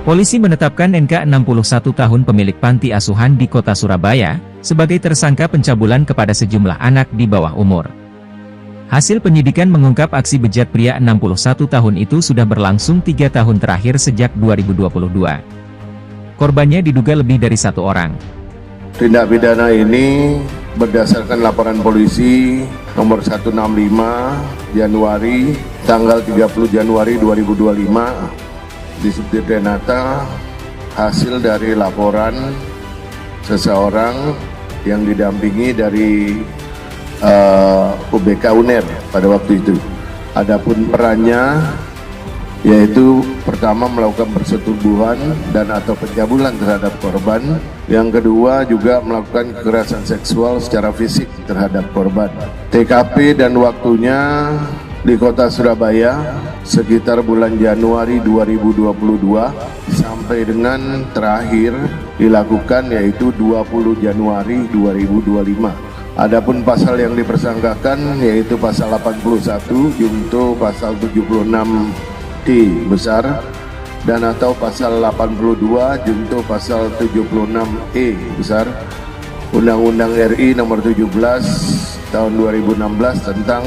Polisi menetapkan NK 61 tahun pemilik panti asuhan di kota Surabaya, sebagai tersangka pencabulan kepada sejumlah anak di bawah umur. Hasil penyidikan mengungkap aksi bejat pria 61 tahun itu sudah berlangsung 3 tahun terakhir sejak 2022. Korbannya diduga lebih dari 1 orang. Tindak pidana ini berdasarkan laporan polisi nomor 165 Januari tanggal 30 Januari 2025 di Subdit Renata, hasil dari laporan seseorang yang didampingi dari UBK UNER pada waktu itu. Adapun perannya yaitu pertama melakukan persetubuhan dan atau pencabulan terhadap korban, yang kedua juga melakukan kekerasan seksual secara fisik terhadap korban. TKP dan waktunya di kota Surabaya sekitar bulan Januari 2022 sampai dengan terakhir dilakukan yaitu 20 Januari 2025. Adapun pasal yang dipersangkakan yaitu pasal 81 junto pasal 76D besar dan atau pasal 82 junto pasal 76E besar Undang-Undang RI nomor 17 tahun 2016 tentang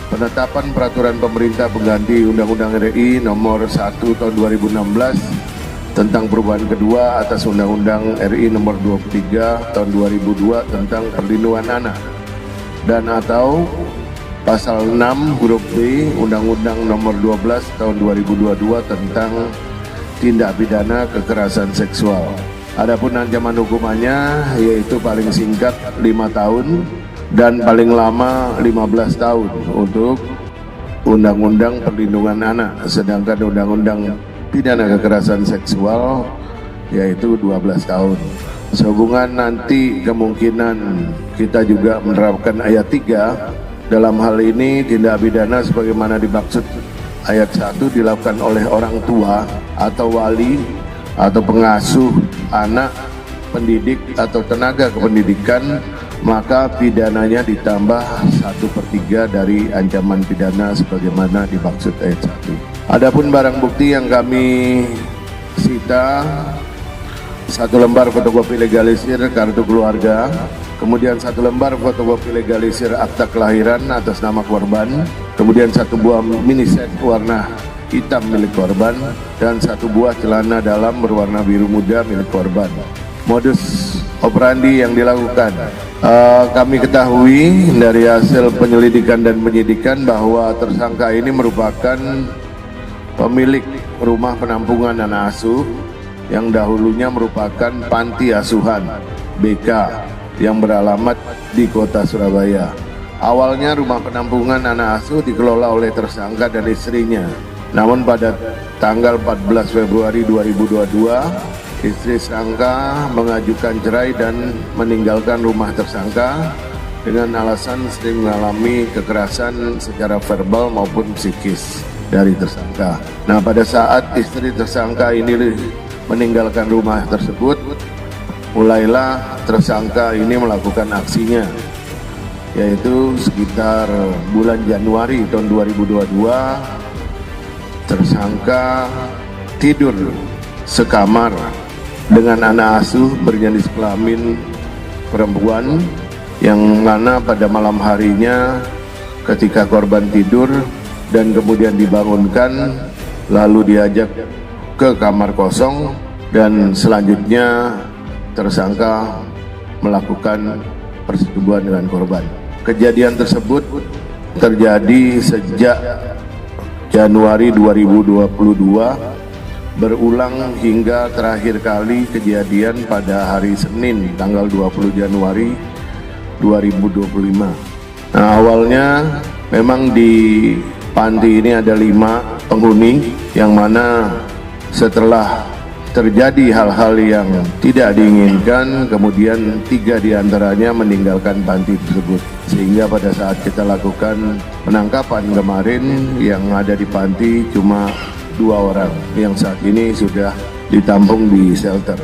penetapan peraturan pemerintah pengganti Undang-Undang RI nomor 1 tahun 2016 tentang perubahan kedua atas Undang-Undang RI nomor 23 tahun 2002 tentang perlindungan anak, dan atau pasal 6 huruf B Undang-Undang nomor 12 tahun 2022 tentang tindak pidana kekerasan seksual. Adapun ancaman hukumannya yaitu paling singkat 5 tahun dan paling lama 15 tahun untuk Undang-Undang Perlindungan Anak, sedangkan Undang-Undang Pidana Kekerasan Seksual yaitu 12 tahun. Sehubungan nanti kemungkinan kita juga menerapkan ayat 3, dalam hal ini tindak pidana sebagaimana dimaksud ayat 1 dilakukan oleh orang tua atau wali atau pengasuh anak, pendidik atau tenaga kependidikan, maka pidananya ditambah 1/3 dari ancaman pidana sebagaimana dimaksud ayat 1. Adapun barang bukti yang kami sita, 1 lembar fotokopi legalisir kartu keluarga, kemudian 1 lembar fotokopi legalisir akta kelahiran atas nama korban, kemudian 1 buah mini set warna hitam milik korban, dan 1 buah celana dalam berwarna biru muda milik korban. Modus operandi yang dilakukan, kami ketahui dari hasil penyelidikan dan penyidikan bahwa tersangka ini merupakan pemilik rumah penampungan anak asuh yang dahulunya merupakan panti asuhan BK yang beralamat di kota Surabaya. Awalnya rumah penampungan anak asuh dikelola oleh tersangka dan istrinya. Namun pada tanggal 14 Februari 2022, istri tersangka mengajukan cerai dan meninggalkan rumah tersangka dengan alasan sering mengalami kekerasan secara verbal maupun psikis dari tersangka. Nah, pada saat istri tersangka ini meninggalkan rumah tersebut, mulailah tersangka ini melakukan aksinya, yaitu sekitar bulan Januari tahun 2022, tersangka tidur sekamar dengan anak asuh berjenis kelamin perempuan, yang mana pada malam harinya ketika korban tidur dan kemudian dibangunkan lalu diajak ke kamar kosong dan selanjutnya tersangka melakukan persetubuhan dengan korban. Kejadian tersebut terjadi sejak Januari 2022, berulang hingga terakhir kali kejadian pada hari Senin tanggal 20 Januari 2025. Nah, awalnya memang di panti ini ada 5 penghuni, yang mana setelah terjadi hal-hal yang tidak diinginkan, kemudian 3 diantaranya meninggalkan panti tersebut, sehingga pada saat kita lakukan penangkapan kemarin yang ada di panti cuma 2 orang yang saat ini sudah ditampung di shelter.